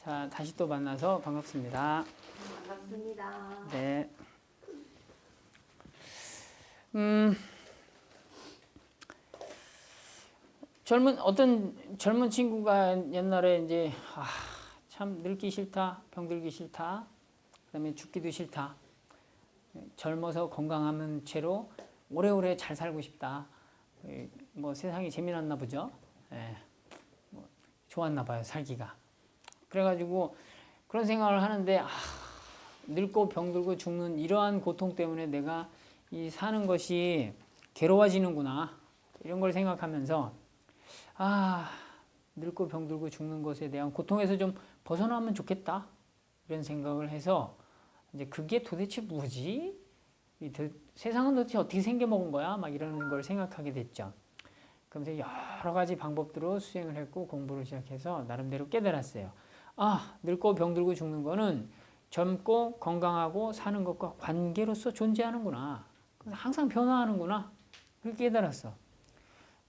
자, 다시 또 만나서 반갑습니다. 반갑습니다. 네. 어떤 젊은 친구가 옛날에 이제, 참 늙기 싫다, 병들기 싫다, 그 다음에 죽기도 싫다, 젊어서 건강한 채로 오래오래 잘 살고 싶다. 뭐 세상이 재미났나 보죠. 예. 뭐 좋았나 봐요, 살기가. 그래가지고 그런 생각을 하는데, 늙고 병들고 죽는 이러한 고통 때문에 내가 이 사는 것이 괴로워지는구나, 이런 걸 생각하면서 늙고 병들고 죽는 것에 대한 고통에서 좀 벗어나면 좋겠다, 이런 생각을 해서 이제 그게 도대체 뭐지? 세상은 도대체 어떻게 생겨먹은 거야? 막 이러는 걸 생각하게 됐죠. 그러면서 여러 가지 방법으로 수행을 했고 공부를 시작해서 나름대로 깨달았어요. 늙고 병들고 죽는 거는 젊고 건강하고 사는 것과 관계로서 존재하는구나. 항상 변화하는구나. 그렇게 깨달았어.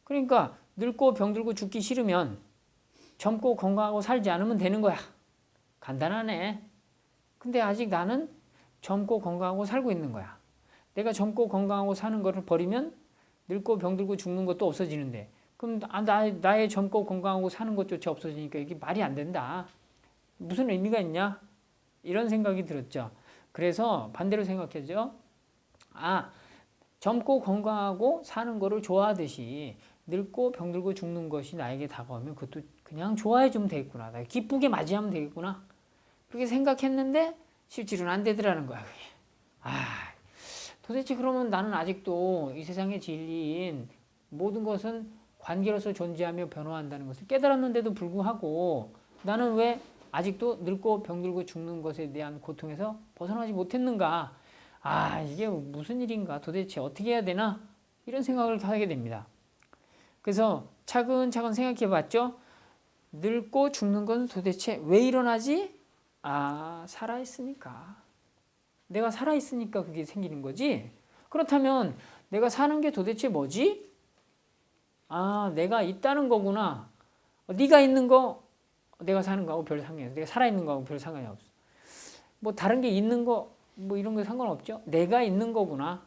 그러니까 늙고 병들고 죽기 싫으면 젊고 건강하고 살지 않으면 되는 거야. 간단하네. 근데 아직 나는 젊고 건강하고 살고 있는 거야. 내가 젊고 건강하고 사는 거를 버리면 늙고 병들고 죽는 것도 없어지는데, 그럼 나의 젊고 건강하고 사는 것조차 없어지니까 이게 말이 안 된다. 무슨 의미가 있냐? 이런 생각이 들었죠. 그래서 반대로 생각해죠. 젊고 건강하고 사는 거를 좋아하듯이 늙고 병들고 죽는 것이 나에게 다가오면 그것도 그냥 좋아해 주면 되겠구나. 기쁘게 맞이하면 되겠구나. 그렇게 생각했는데 실제로는 안 되더라는 거야. 그게. 도대체 그러면 나는 아직도 이 세상의 진리인 모든 것은 관계로서 존재하며 변화한다는 것을 깨달았는데도 불구하고 나는 왜 아직도 늙고 병들고 죽는 것에 대한 고통에서 벗어나지 못했는가? 이게 무슨 일인가? 도대체 어떻게 해야 되나? 이런 생각을 하게 됩니다. 그래서 차근차근 생각해 봤죠. 늙고 죽는 건 도대체 왜 일어나지? 살아있으니까. 내가 살아있으니까 그게 생기는 거지. 그렇다면 내가 사는 게 도대체 뭐지? 내가 있다는 거구나. 네가 있는 거 내가 사는 거하고 별 상관이 없어. 내가 살아있는 거하고 별 상관이 없어. 뭐 다른 게 있는 거 뭐 이런 거 상관없죠. 내가 있는 거구나.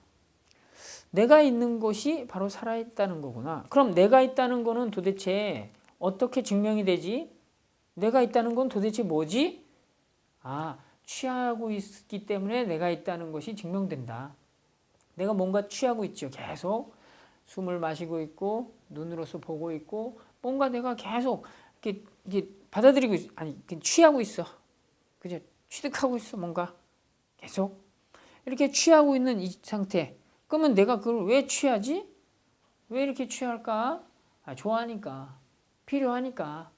내가 있는 것이 바로 살아있다는 거구나. 그럼 내가 있다는 거는 도대체 어떻게 증명이 되지? 내가 있다는 건 도대체 뭐지? 취하고 있기 때문에 내가 있다는 것이 증명된다. 내가 뭔가 취하고 있죠. 계속 숨을 마시고 있고 눈으로서 보고 있고 뭔가 내가 계속 이렇게 받아들이고 있어. 취하고 있어. 그죠? 취득하고 있어. 뭔가 계속 이렇게 취하고 있는 이 상태. 그러면 내가 그걸 왜 취하지? 왜 이렇게 취할까? 좋아하니까, 필요하니까.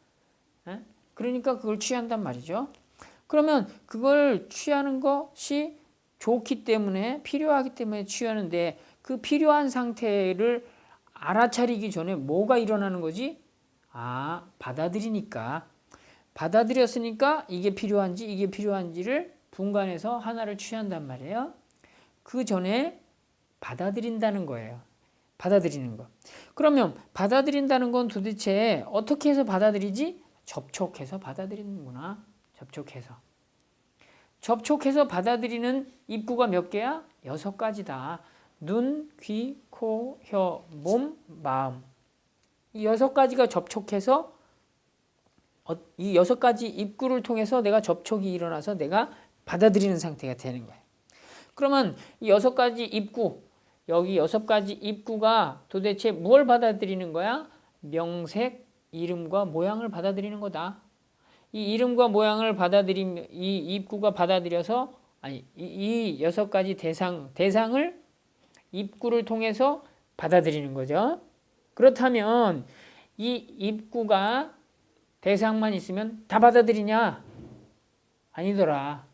그러니까 그걸 취한단 말이죠. 그러면 그걸 취하는 것이 좋기 때문에, 필요하기 때문에 취하는데 그 필요한 상태를 알아차리기 전에 뭐가 일어나는 거지? 받아들이니까. 받아들였으니까 이게 필요한지를 분간해서 하나를 취한단 말이에요. 그 전에 받아들인다는 거예요. 받아들이는 거. 그러면 받아들인다는 건 도대체 어떻게 해서 받아들이지? 접촉해서 받아들이는구나. 접촉해서 받아들이는 입구가 몇 개야? 6가지다. 눈, 귀, 코, 혀, 몸, 마음. 이 6가지가 접촉해서 이 6가지 입구를 통해서 내가 접촉이 일어나서 내가 받아들이는 상태가 되는 거예요. 그러면 이 6가지 입구, 여기 6가지 입구가 도대체 무엇을 받아들이는 거야? 명색, 이름과 모양을 받아들이는 거다. 이 이름과 모양을 받아들이면 이 입구가 받아들여서 이 6가지 대상을 입구를 통해서 받아들이는 거죠. 그렇다면 이 입구가 대상만 있으면 다 받아들이냐? 아니더라.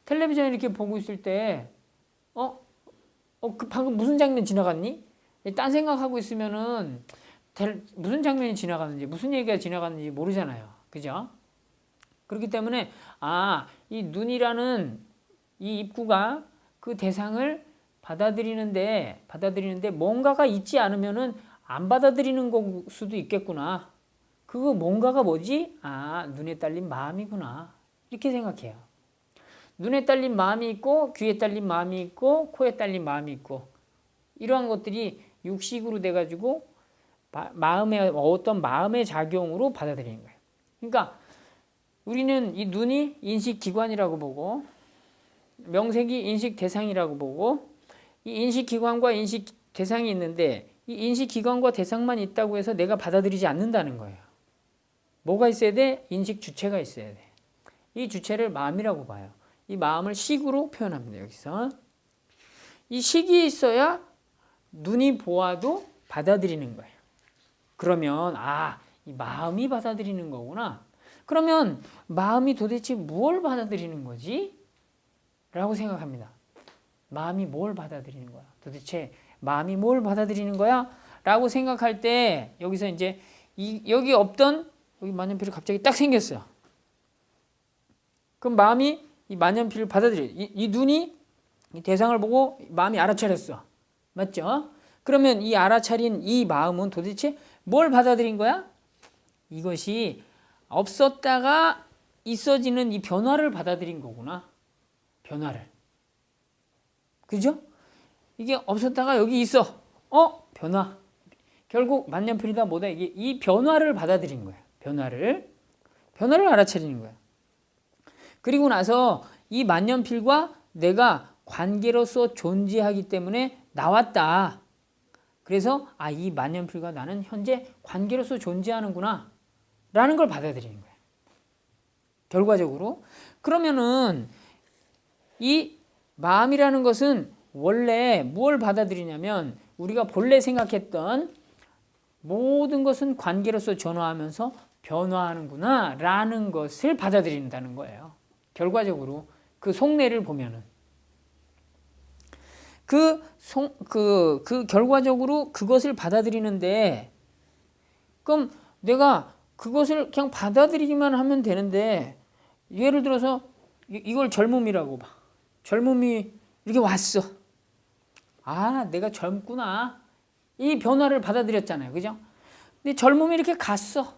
텔레비전 이렇게 보고 있을 때 방금 무슨 장면 지나갔니? 딴 생각하고 있으면은 무슨 장면이 지나갔는지 무슨 얘기가 지나갔는지 모르잖아요. 그죠? 그렇기 때문에 이 눈이라는 이 입구가 그 대상을 받아들이는데 뭔가가 있지 않으면은 안 받아들이는 걸 수도 있겠구나. 그거 뭔가가 뭐지? 눈에 딸린 마음이구나. 이렇게 생각해요. 눈에 딸린 마음이 있고 귀에 딸린 마음이 있고 코에 딸린 마음이 있고 이러한 것들이 육식으로 돼가지고 어떤 마음의 작용으로 받아들이는 거예요. 그러니까 우리는 이 눈이 인식기관이라고 보고 명색이 인식대상이라고 보고 이 인식기관과 인식대상이 있는데 이 인식기관과 대상만 있다고 해서 내가 받아들이지 않는다는 거예요. 뭐가 있어야 돼? 인식주체가 있어야 돼. 이 주체를 마음이라고 봐요. 이 마음을 식으로 표현합니다. 여기서 이 식이 있어야 눈이 보아도 받아들이는 거예요. 그러면 이 마음이 받아들이는 거구나. 그러면 마음이 도대체 무엇을 받아들이는 거지? 라고 생각합니다. 마음이 뭘 받아들이는 거야? 도대체 마음이 뭘 받아들이는 거야? 라고 생각할 때 여기서 이제 여기 없던 여기 만년필이 갑자기 딱 생겼어요. 그럼 마음이 이 만년필을 받아들여요. 이 눈이 이 대상을 보고 마음이 알아차렸어. 맞죠? 그러면 이 알아차린 이 마음은 도대체 뭘 받아들인 거야? 이것이 없었다가 있어지는 이 변화를 받아들인 거구나. 변화를. 그죠? 이게 없었다가 여기 있어. 변화. 결국 만년필이다 뭐다 이게 이 변화를 받아들인 거야. 변화를 알아차리는 거야. 그리고 나서 이 만년필과 내가 관계로서 존재하기 때문에 나왔다. 그래서 이 만년필과 나는 현재 관계로서 존재하는구나 라는 걸 받아들이는 거예요. 결과적으로. 그러면은 이 마음이라는 것은 원래 뭘 받아들이냐면 우리가 본래 생각했던 모든 것은 관계로서 전화하면서 변화하는구나 라는 것을 받아들인다는 거예요. 결과적으로 그 속내를 보면은 결과적으로 그것을 받아들이는데 그럼 내가 그것을 그냥 받아들이기만 하면 되는데 예를 들어서 이걸 젊음이라고 봐. 젊음이 이렇게 왔어. 내가 젊구나. 이 변화를 받아들였잖아요. 그죠? 근데 젊음이 이렇게 갔어.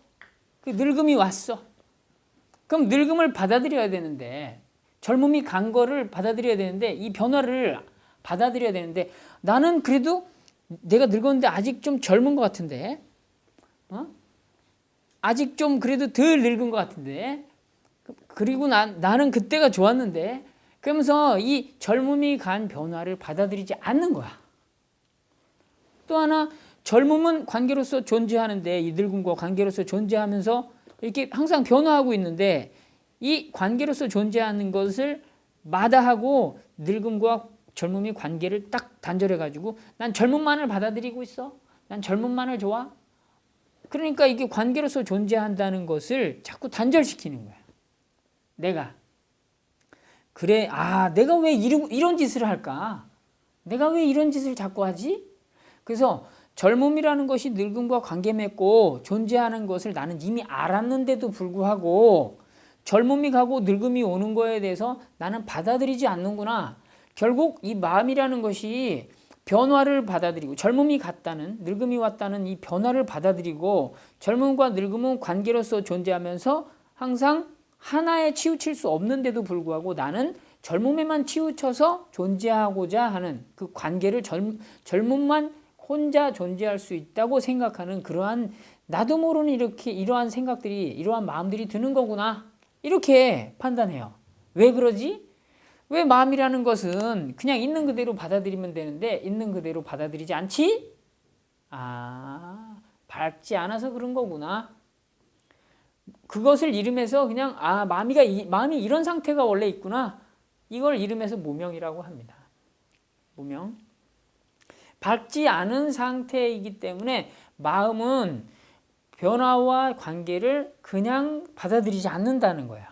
그 늙음이 왔어. 그럼 늙음을 받아들여야 되는데 젊음이 간 거를 받아들여야 되는데 이 변화를 받아들여야 되는데 나는 그래도 내가 늙었는데 아직 좀 젊은 것 같은데 아직 좀 그래도 덜 늙은 것 같은데 그리고 나는 그때가 좋았는데 그러면서 이 젊음이 간 변화를 받아들이지 않는 거야. 또 하나 젊음은 관계로서 존재하는데 이 늙음과 관계로서 존재하면서 이렇게 항상 변화하고 있는데 이 관계로서 존재하는 것을 마다하고 늙음과 젊음이 관계를 딱 단절해가지고 난 젊음만을 받아들이고 있어. 난 젊음만을 좋아. 그러니까 이게 관계로서 존재한다는 것을 자꾸 단절시키는 거야. 내가. 그래, 내가 왜 이런 짓을 할까? 내가 왜 이런 짓을 자꾸 하지? 그래서 젊음이라는 것이 늙음과 관계 맺고 존재하는 것을 나는 이미 알았는데도 불구하고 젊음이 가고 늙음이 오는 거에 대해서 나는 받아들이지 않는구나. 결국 이 마음이라는 것이 변화를 받아들이고 젊음이 갔다는 늙음이 왔다는 이 변화를 받아들이고 젊음과 늙음은 관계로서 존재하면서 항상 하나에 치우칠 수 없는데도 불구하고 나는 젊음에만 치우쳐서 존재하고자 하는 그 관계를 젊음만 혼자 존재할 수 있다고 생각하는 그러한 나도 모르는 이러한 생각들이 이러한 마음들이 드는 거구나 이렇게 판단해요. 왜 그러지? 왜 마음이라는 것은 그냥 있는 그대로 받아들이면 되는데 있는 그대로 받아들이지 않지? 밝지 않아서 그런 거구나. 그것을 이름해서 그냥 마음이 이런 상태가 원래 있구나. 이걸 이름해서 무명이라고 합니다. 무명. 밝지 않은 상태이기 때문에 마음은 변화와 관계를 그냥 받아들이지 않는다는 거야.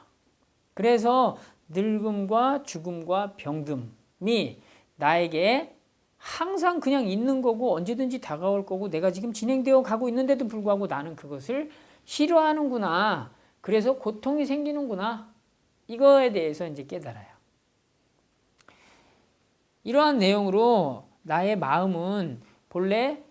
그래서 늙음과 죽음과 병듦이 나에게 항상 그냥 있는 거고 언제든지 다가올 거고 내가 지금 진행되어 가고 있는데도 불구하고 나는 그것을 싫어하는구나. 그래서 고통이 생기는구나. 이거에 대해서 이제 깨달아요. 이러한 내용으로 나의 마음은 본래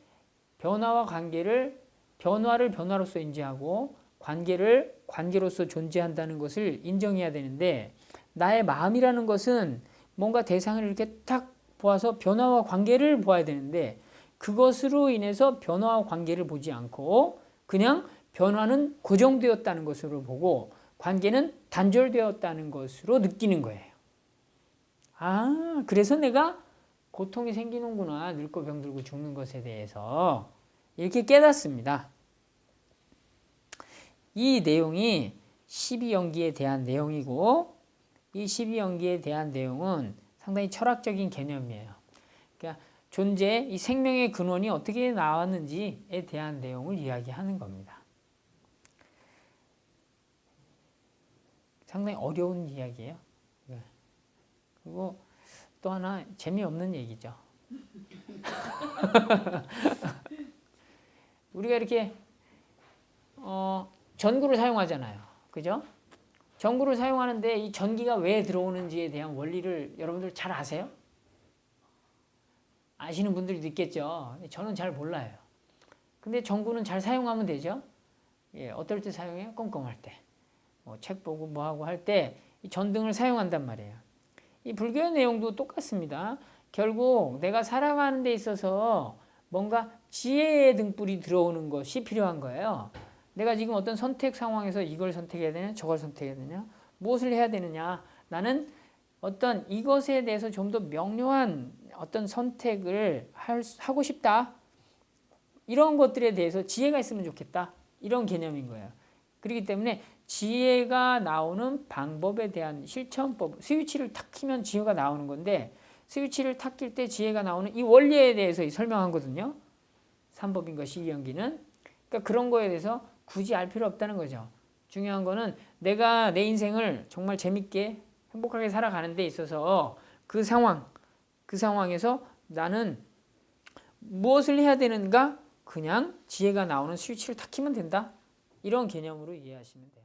변화와 관계를 변화를 변화로서 인지하고 관계를 관계로서 존재한다는 것을 인정해야 되는데 나의 마음이라는 것은 뭔가 대상을 이렇게 딱 보아서 변화와 관계를 보아야 되는데 그것으로 인해서 변화와 관계를 보지 않고 그냥 변화는 고정되었다는 것으로 보고 관계는 단절되었다는 것으로 느끼는 거예요. 아, 그래서 내가 고통이 생기는구나. 늙고 병들고 죽는 것에 대해서 이렇게 깨닫습니다. 이 내용이 12연기에 대한 내용이고 이 12연기에 대한 내용은 상당히 철학적인 개념이에요. 그러니까 존재, 이 생명의 근원이 어떻게 나왔는지에 대한 내용을 이야기하는 겁니다. 상당히 어려운 이야기예요. 그리고 또 하나 재미없는 얘기죠. 우리가 이렇게 전구를 사용하잖아요. 그죠? 전구를 사용하는데 이 전기가 왜 들어오는지에 대한 원리를 여러분들 잘 아세요? 아시는 분들도 있겠죠. 저는 잘 몰라요. 근데 전구는 잘 사용하면 되죠. 예, 어떨 때 사용해요? 껌껌할 때. 책 보고 뭐 하고 할 때 이 전등을 사용한단 말이에요. 이 불교의 내용도 똑같습니다. 결국 내가 살아가는 데 있어서 뭔가 지혜의 등불이 들어오는 것이 필요한 거예요. 내가 지금 어떤 선택 상황에서 이걸 선택해야 되냐, 저걸 선택해야 되냐, 무엇을 해야 되느냐. 나는 어떤 이것에 대해서 좀 더 명료한 어떤 선택을 하고 싶다. 이런 것들에 대해서 지혜가 있으면 좋겠다. 이런 개념인 거예요. 그렇기 때문에 지혜가 나오는 방법에 대한 실천법, 스위치를 탁 키면 지혜가 나오는 건데 스위치를 탁 킬 때 지혜가 나오는 이 원리에 대해서 설명하거든요. 3법인과 12연기는. 그러니까 그런 거에 대해서 굳이 알 필요 없다는 거죠. 중요한 거는 내가 내 인생을 정말 재밌게 행복하게 살아가는 데 있어서 그 상황에서 나는 무엇을 해야 되는가? 그냥 지혜가 나오는 스위치를 탁 키면 된다. 이런 개념으로 이해하시면 돼요.